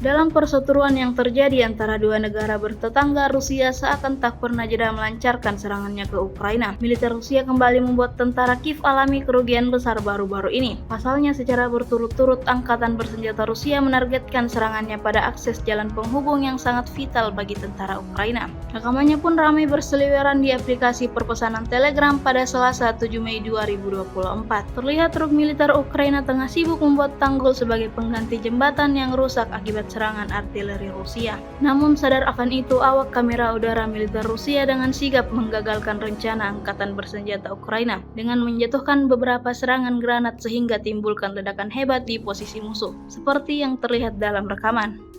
Dalam perseteruan yang terjadi antara dua negara bertetangga, Rusia seakan tak pernah jeda melancarkan serangannya ke Ukraina. Militer Rusia kembali membuat tentara Kiev alami kerugian besar baru-baru ini. Pasalnya, secara berturut-turut angkatan bersenjata Rusia menargetkan serangannya pada akses jalan penghubung yang sangat vital bagi tentara Ukraina. Rekamannya pun ramai berseliweran di aplikasi perpesanan Telegram pada Selasa 7 Mei 2024. Terlihat truk militer Ukraina tengah sibuk membuat tanggul sebagai pengganti jembatan yang rusak akibat serangan artileri Rusia. Namun sadar akan itu, awak kamera udara militer Rusia dengan sigap menggagalkan rencana angkatan bersenjata Ukraina dengan menjatuhkan beberapa serangan granat sehingga timbulkan ledakan hebat di posisi musuh, seperti yang terlihat dalam rekaman.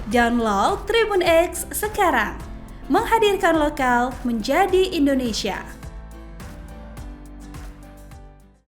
Download Tribun X sekarang, menghadirkan lokal menjadi Indonesia.